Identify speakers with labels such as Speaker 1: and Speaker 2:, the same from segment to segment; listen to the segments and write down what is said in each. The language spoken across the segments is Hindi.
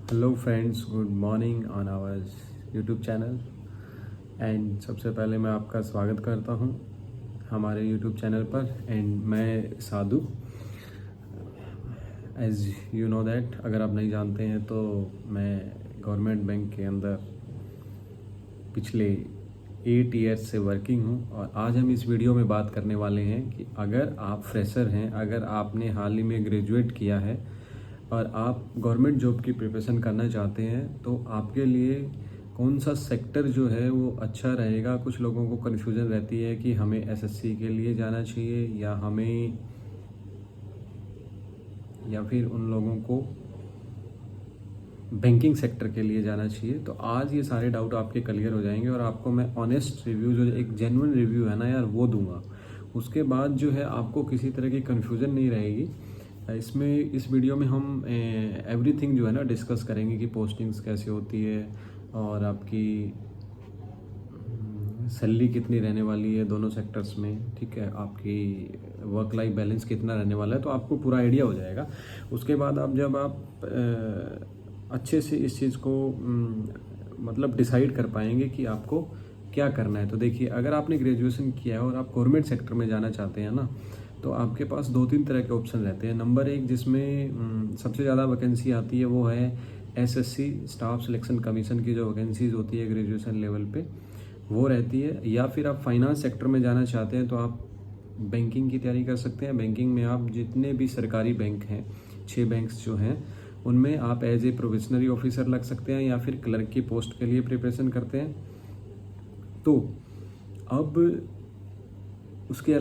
Speaker 1: Hello friends, good morning on our YouTube channel. And सबसे पहले मैं आपका स्वागत करता हूं हमारे यूट्यूब चैनल पर। एंड मैं साधु, एज यू नो दैट, अगर आप नहीं जानते हैं तो मैं गवर्नमेंट बैंक के अंदर पिछले 8 ईयर्स से वर्किंग हूं। और आज हम इस वीडियो में बात करने वाले हैं कि अगर आप फ्रेशर हैं, अगर आपने हाल ही में ग्रेजुएट किया है और आप गवर्नमेंट जॉब की प्रिपरेशन करना चाहते हैं तो आपके लिए कौन सा सेक्टर जो है वो अच्छा रहेगा। कुछ लोगों को कन्फ्यूज़न रहती है कि हमें एसएससी के लिए जाना चाहिए या फिर उन लोगों को बैंकिंग सेक्टर के लिए जाना चाहिए। तो आज ये सारे डाउट आपके क्लियर हो जाएंगे और आपको मैं ऑनेस्ट रिव्यू, जो एक जेन्युइन रिव्यू है ना यार, वो दूंगा। उसके बाद जो है आपको किसी तरह की कन्फ्यूज़न नहीं रहेगी। इस वीडियो में हम एवरीथिंग जो है ना डिस्कस करेंगे कि पोस्टिंग्स कैसे होती है और आपकी सैलरी कितनी रहने वाली है दोनों सेक्टर्स में, ठीक है, आपकी वर्क लाइफ बैलेंस कितना रहने वाला है, तो आपको पूरा आइडिया हो जाएगा। उसके बाद जब आप अच्छे से इस चीज़ को मतलब डिसाइड कर पाएंगे कि आपको क्या करना है। तो देखिए, अगर आपने ग्रेजुएशन किया है और आप गवर्नमेंट सेक्टर में जाना चाहते हैं ना, तो आपके पास 2-3 तरह के ऑप्शन रहते हैं। नंबर 1 जिसमें सबसे ज़्यादा वैकेंसी आती है वो है एसएससी स्टाफ सिलेक्शन कमीशन की जो वैकेंसीज होती है ग्रेजुएशन लेवल पे, वो रहती है। या फिर आप फाइनेंस सेक्टर में जाना चाहते हैं तो आप बैंकिंग की तैयारी कर सकते हैं। बैंकिंग में आप जितने भी सरकारी बैंक हैं, 6 बैंक्स जो हैं, उनमें आप एज ए प्रोविजनरी ऑफिसर लग सकते हैं या फिर क्लर्क की पोस्ट के लिए प्रिपरेशन करते हैं। तो अब उसके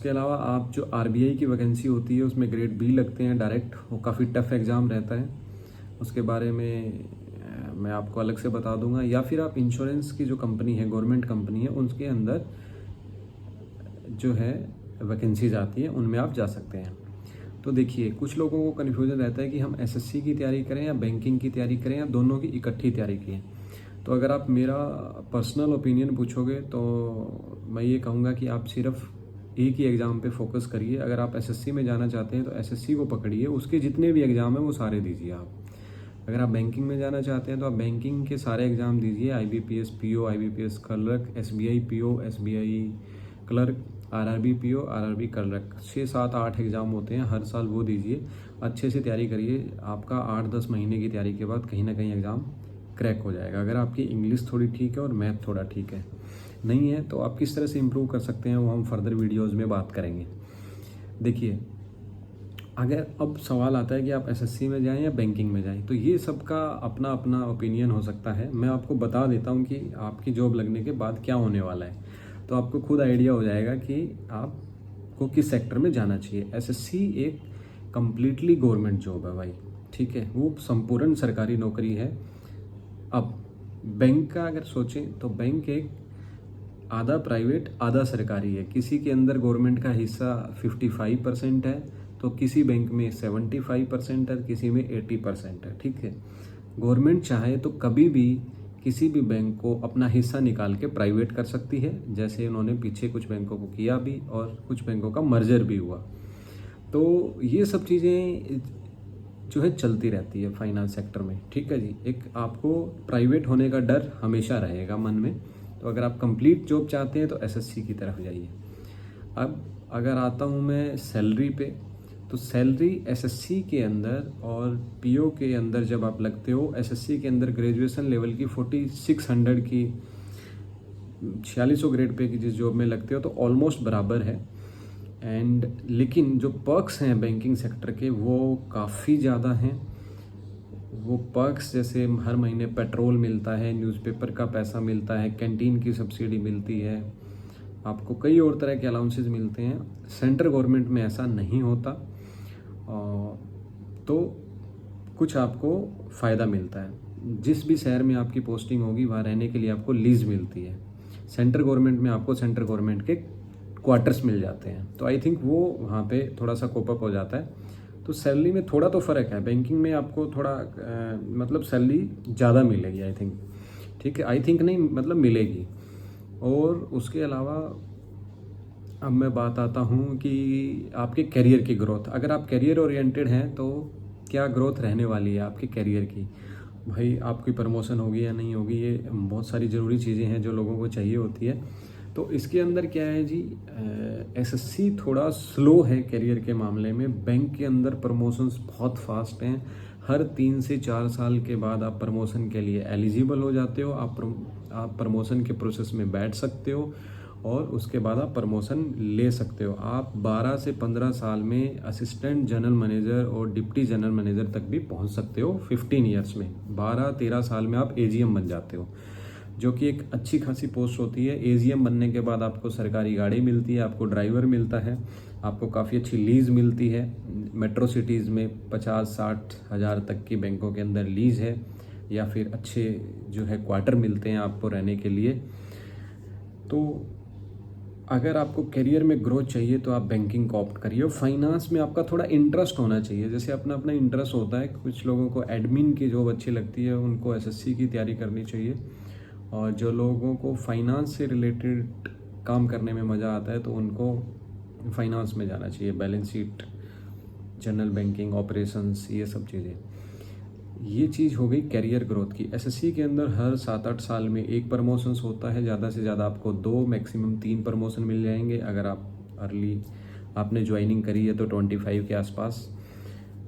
Speaker 1: अलावा आप जो आरबीआई की वैकेंसी होती है उसमें ग्रेड बी लगते हैं डायरेक्ट, वो काफ़ी टफ एग्ज़ाम रहता है, उसके बारे में मैं आपको अलग से बता दूंगा। या फिर आप इंश्योरेंस की जो कंपनी है, गवर्नमेंट कंपनी है, उसके अंदर जो है वैकेंसीज आती है, उनमें आप जा सकते हैं। तो देखिए, कुछ लोगों को कन्फ्यूजन रहता है कि हम एसएससी की तैयारी करें या बैंकिंग की तैयारी करें या दोनों की इकट्ठी तैयारी करें। तो अगर आप मेरा पर्सनल ओपिनियन पूछोगे तो मैं ये कहूँगा कि आप सिर्फ एक ही एग्ज़ाम पे फोकस करिए। अगर आप एसएससी में जाना चाहते हैं तो एसएससी को पकड़िए, उसके जितने भी एग्ज़ाम हैं वो सारे दीजिए आप। अगर आप बैंकिंग में जाना चाहते हैं तो आप बैंकिंग के सारे एग्ज़ाम दीजिए, IBPS PO, IBPS clerk, SBI PO, SBI clerk, RRB PO, RRB clerk, 6, 7, 8 exam होते हैं हर साल, वो दीजिए। अच्छे से तैयारी करिए, आपका 8-10 महीने की तैयारी के बाद कहीं ना कहीं एग्ज़ाम क्रैक हो जाएगा। अगर आपकी इंग्लिश थोड़ी ठीक है और मैथ थोड़ा ठीक है, नहीं है तो आप किस तरह से इम्प्रूव कर सकते हैं वो हम फर्दर वीडियोज़ में बात करेंगे। देखिए, अगर अब सवाल आता है कि आप एसएससी में जाएं या बैंकिंग में जाएं, तो ये सबका अपना अपना ओपिनियन हो सकता है। मैं आपको बता देता हूं कि आपकी जॉब लगने के बाद क्या होने वाला है, तो आपको खुद आइडिया हो जाएगा कि आपको किस सेक्टर में जाना चाहिए। एसएससी एक कम्प्लीटली गवर्नमेंट जॉब है भाई, ठीक है, वो संपूर्ण सरकारी नौकरी है। अब बैंक का अगर सोचें तो बैंक एक आधा प्राइवेट आधा सरकारी है। किसी के अंदर गवर्नमेंट का हिस्सा 55% है तो किसी बैंक में 75% है, किसी में 80% है, ठीक है। गवर्नमेंट चाहे तो कभी भी किसी भी बैंक को अपना हिस्सा निकाल के प्राइवेट कर सकती है, जैसे उन्होंने पीछे कुछ बैंकों को किया भी और कुछ बैंकों का मर्जर भी हुआ। तो ये सब चीज़ें जो है चलती रहती है फाइनेंस सेक्टर में, ठीक है जी। एक आपको प्राइवेट होने का डर हमेशा रहेगा मन में। तो अगर आप कंप्लीट जॉब चाहते हैं तो एसएससी की तरफ जाइए। अब अगर आता हूँ मैं सैलरी पे, तो सैलरी एसएससी के अंदर और पीओ के अंदर जब आप लगते हो, एसएससी के अंदर ग्रेजुएशन लेवल की 4600 की 4600 ग्रेड पे की जिस जॉब में लगते हो तो ऑलमोस्ट बराबर है। एंड लेकिन जो पर्क्स हैं बैंकिंग सेक्टर के वो काफ़ी ज़्यादा हैं। वो पर्क्स जैसे हर महीने पेट्रोल मिलता है, न्यूज़पेपर का पैसा मिलता है, कैंटीन की सब्सिडी मिलती है, आपको कई और तरह के अलाउंसेस मिलते हैं। सेंट्रल गवर्नमेंट में ऐसा नहीं होता। तो कुछ आपको फ़ायदा मिलता है। जिस भी शहर में आपकी पोस्टिंग होगी वहाँ रहने के लिए आपको लीज मिलती है। सेंट्रल गवर्नमेंट में आपको सेंट्रल गवर्नमेंट के क्वार्टर्स मिल जाते हैं, तो आई थिंक वो वहाँ पे थोड़ा सा कोप अप हो जाता है। तो सैलरी में थोड़ा तो फ़र्क है। बैंकिंग में आपको थोड़ा मतलब सैलरी ज़्यादा मिलेगी आई थिंक, ठीक है, आई थिंक नहीं मतलब मिलेगी। और उसके अलावा अब मैं बात आता हूँ कि आपके करियर की ग्रोथ। अगर आप करियर ओरिएंटेड हैं तो क्या ग्रोथ रहने वाली है आपके करियर की, भाई आपकी प्रमोशन होगी या नहीं होगी, ये बहुत सारी ज़रूरी चीज़ें हैं जो लोगों को चाहिए होती है। तो इसके अंदर क्या है जी, एसएससी थोड़ा स्लो है करियर के मामले में। बैंक के अंदर प्रमोशंस बहुत फास्ट हैं। हर 3 से 4 साल के बाद आप प्रमोशन के लिए एलिजिबल हो जाते हो। आप प्रमोशन के प्रोसेस में बैठ सकते हो और उसके बाद आप प्रमोशन ले सकते हो। आप 12 से 15 साल में असिस्टेंट जनरल मैनेजर और डिप्टी जनरल मैनेजर तक भी पहुंच सकते हो। 15 ईयर्स में 12-13 साल में आप एजीएम बन जाते हो, जो कि एक अच्छी खासी पोस्ट होती है। एजीएम बनने के बाद आपको सरकारी गाड़ी मिलती है, आपको ड्राइवर मिलता है, आपको काफ़ी अच्छी लीज़ मिलती है। मेट्रो सिटीज़ में 50-60 हज़ार तक की बैंकों के अंदर लीज़ है, या फिर अच्छे जो है क्वार्टर मिलते हैं आपको रहने के लिए। तो अगर आपको करियर में ग्रोथ चाहिए तो आप बैंकिंग को ऑप्ट करिए। फाइनेंस में आपका थोड़ा इंटरेस्ट होना चाहिए, जैसे अपना अपना इंटरेस्ट होता है। कुछ लोगों को एडमिन की जॉब अच्छी लगती है, उनको एसएससी की तैयारी करनी चाहिए। और जो लोगों को फाइनेंस से रिलेटेड काम करने में मज़ा आता है तो उनको फाइनेंस में जाना चाहिए। Balance sheet, general banking, operations, ये सब चीज़ें। ये चीज़ हो गई कैरियर ग्रोथ की। एसएससी के अंदर हर 7-8 साल में एक प्रमोशंस होता है, ज़्यादा से ज़्यादा आपको 2 मैक्सिमम 3 प्रमोशन मिल जाएंगे अगर आप अर्ली आपने ज्वाइनिंग करी है तो 25 के आसपास।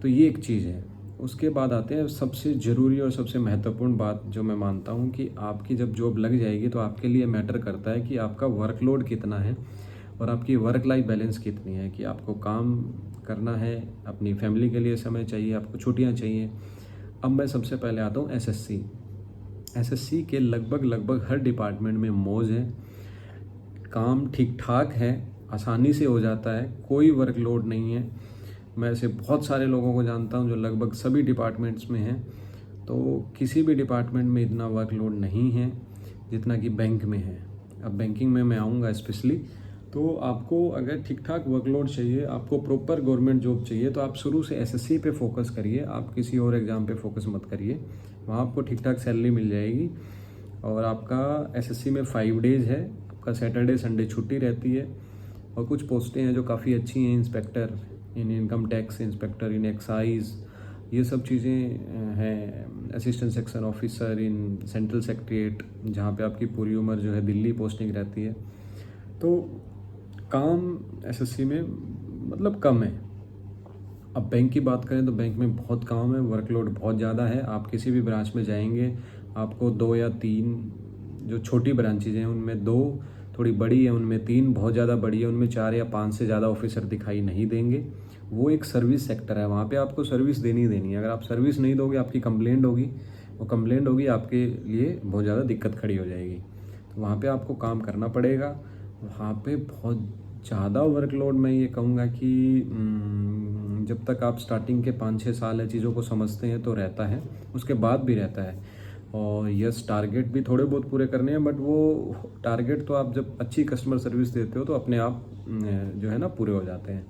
Speaker 1: तो ये एक चीज़ है। उसके बाद आते हैं सबसे ज़रूरी और सबसे महत्वपूर्ण बात जो मैं मानता हूँ कि आपकी जब जॉब लग जाएगी तो आपके लिए मैटर करता है कि आपका वर्कलोड कितना है और आपकी वर्क लाइफ बैलेंस कितनी है, कि आपको काम करना है, अपनी फैमिली के लिए समय चाहिए, आपको छुट्टियाँ चाहिए। अब मैं सबसे पहले आता हूँ एसएससी। एसएससी के लगभग हर डिपार्टमेंट में मौज है, काम ठीक ठाक है, आसानी से हो जाता है, कोई वर्कलोड नहीं है। मैं ऐसे बहुत सारे लोगों को जानता हूँ जो लगभग सभी डिपार्टमेंट्स में हैं। तो किसी भी डिपार्टमेंट में इतना वर्कलोड नहीं है जितना कि बैंक में है। अब बैंकिंग में मैं आऊँगा स्पेशली। तो आपको अगर ठीक ठाक वर्कलोड चाहिए, आपको प्रॉपर गवर्नमेंट जॉब चाहिए, तो आप शुरू से एसएससी पे फोकस करिए। आप किसी और एग्ज़ाम पे फोकस मत करिए, वहाँ आपको ठीक ठाक सैलरी मिल जाएगी। और आपका एसएससी में 5 डेज़ है, आपका सैटरडे संडे छुट्टी रहती है। और कुछ पोस्टें हैं जो काफ़ी अच्छी हैं, इंस्पेक्टर इन इनकम टैक्स, इंस्पेक्टर इन एक्साइज, ये सब चीज़ें हैं। Assistant section officer in central secretariat, जहाँ पे आपकी पूरी उम्र जो है दिल्ली पोस्टिंग रहती है। तो काम एसएससी में मतलब कम है। अब बैंक की बात करें तो बैंक में बहुत काम है, वर्कलोड बहुत ज़्यादा है। आप किसी भी ब्रांच में जाएंगे, आपको 2 या 3 जो छोटी ब्रांचेज हैं उनमें 2 थोड़ी बड़ी है, उनमें 3 बहुत ज़्यादा बड़ी है, उनमें 4 या 5 से ज़्यादा ऑफिसर दिखाई नहीं देंगे। वो एक सर्विस सेक्टर है, वहाँ पे आपको सर्विस देनी ही देनी है। अगर आप सर्विस नहीं दोगे आपकी कंप्लेंट होगी, वो कंप्लेंट होगी आपके लिए बहुत ज़्यादा दिक्कत खड़ी हो जाएगी। तो वहाँ पे आपको काम करना पड़ेगा। वहाँ पे बहुत ज़्यादा वर्कलोड, मैं ये कहूँगा कि जब तक आप स्टार्टिंग के 5-6 साल है चीज़ों को समझते हैं तो रहता है, उसके बाद भी रहता है। और यस, टारगेट भी थोड़े बहुत पूरे करने हैं, बट वो टारगेट तो आप जब अच्छी कस्टमर सर्विस देते हो तो अपने आप जो है ना पूरे हो जाते हैं।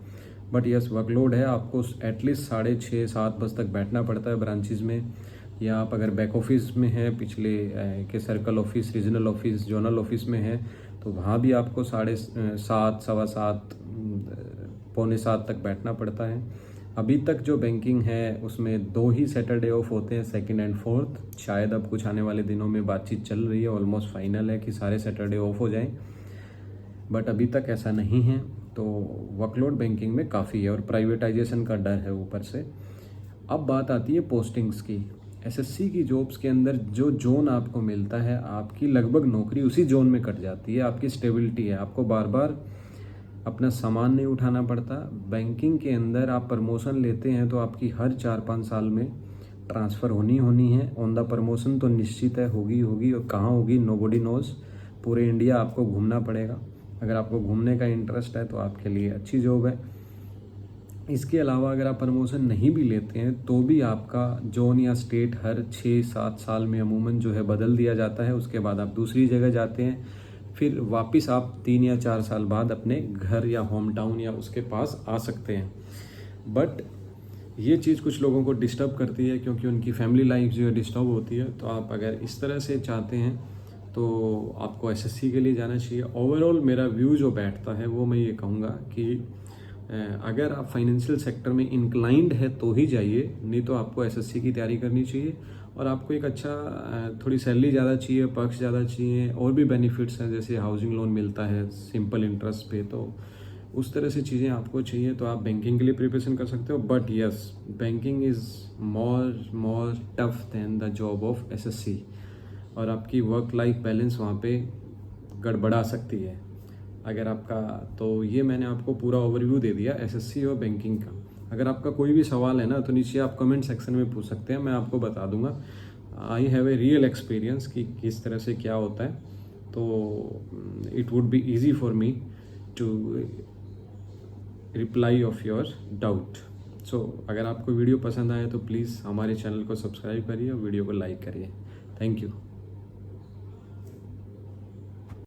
Speaker 1: बट यस, वर्कलोड है, आपको एटलीस्ट 6:30-7 बजे तक बैठना पड़ता है ब्रांचेज में। या आप अगर बैक ऑफिस में हैं, पिछले के circle office, regional office, zonal office में हैं, तो वहाँ भी आपको 7:30, 7:15, पौने 7 तक बैठना पड़ता है। अभी तक जो बैंकिंग है उसमें 2 ही सैटरडे ऑफ होते हैं, 2nd और 4th। शायद अब कुछ आने वाले दिनों में बातचीत चल रही है, ऑलमोस्ट फाइनल है कि सारे सैटरडे ऑफ हो जाएं, बट अभी तक ऐसा नहीं है। तो वर्कलोड बैंकिंग में काफ़ी है और प्राइवेटाइजेशन का डर है ऊपर से। अब बात आती है पोस्टिंग्स की। एसएससी की जॉब्स के अंदर जो जोन आपको मिलता है, आपकी लगभग नौकरी उसी जोन में कट जाती है, आपकी स्टेबिलिटी है, आपको बार बार अपना सामान नहीं उठाना पड़ता। बैंकिंग के अंदर आप प्रमोशन लेते हैं तो आपकी हर 4-5 साल में ट्रांसफ़र होनी है। ऑन द प्रमोशन तो निश्चित है, होगी और कहाँ होगी नोबडी नोज़। पूरे इंडिया आपको घूमना पड़ेगा। अगर आपको घूमने का इंटरेस्ट है तो आपके लिए अच्छी जॉब है। इसके अलावा अगर आप प्रमोशन नहीं भी लेते हैं तो भी आपका जोन या स्टेट हर 6-7 साल में अमूमन जो है बदल दिया जाता है। उसके बाद आप दूसरी जगह जाते हैं, फिर वापस आप 3 या 4 साल बाद अपने घर या होम टाउन या उसके पास आ सकते हैं। बट ये चीज़ कुछ लोगों को डिस्टर्ब करती है क्योंकि उनकी फैमिली लाइफ जो है डिस्टर्ब होती है। तो आप अगर इस तरह से चाहते हैं तो आपको एसएससी के लिए जाना चाहिए। ओवरऑल मेरा व्यू जो बैठता है वो मैं ये कहूँगा कि अगर आप फाइनेंशियल सेक्टर में इंक्लाइंड है तो ही जाइए, नहीं तो आपको एसएससी की तैयारी करनी चाहिए। और आपको एक अच्छा थोड़ी सैलरी ज़्यादा चाहिए, पक्ष ज़्यादा चाहिए, और भी बेनिफिट्स हैं जैसे हाउसिंग लोन मिलता है सिंपल इंटरेस्ट पे, तो उस तरह से चीज़ें आपको चाहिए तो आप बैंकिंग के लिए प्रिपरेशन कर सकते हो। But yes, banking is more tough than the job of SSC, और आपकी वर्क लाइफ बैलेंस वहाँ पे गड़बड़ा सकती है अगर आपका। तो ये मैंने आपको पूरा ओवरव्यू दे दिया एसएससी और बैंकिंग का। अगर आपका कोई भी सवाल है ना तो नीचे आप कमेंट सेक्शन में पूछ सकते हैं, मैं आपको बता दूंगा। I have a real experience कि किस तरह से क्या होता है, तो it would be easy for me to reply of your doubt. So अगर आपको वीडियो पसंद आए तो प्लीज़ हमारे चैनल को सब्सक्राइब करिए और वीडियो को लाइक करिए। Thank you.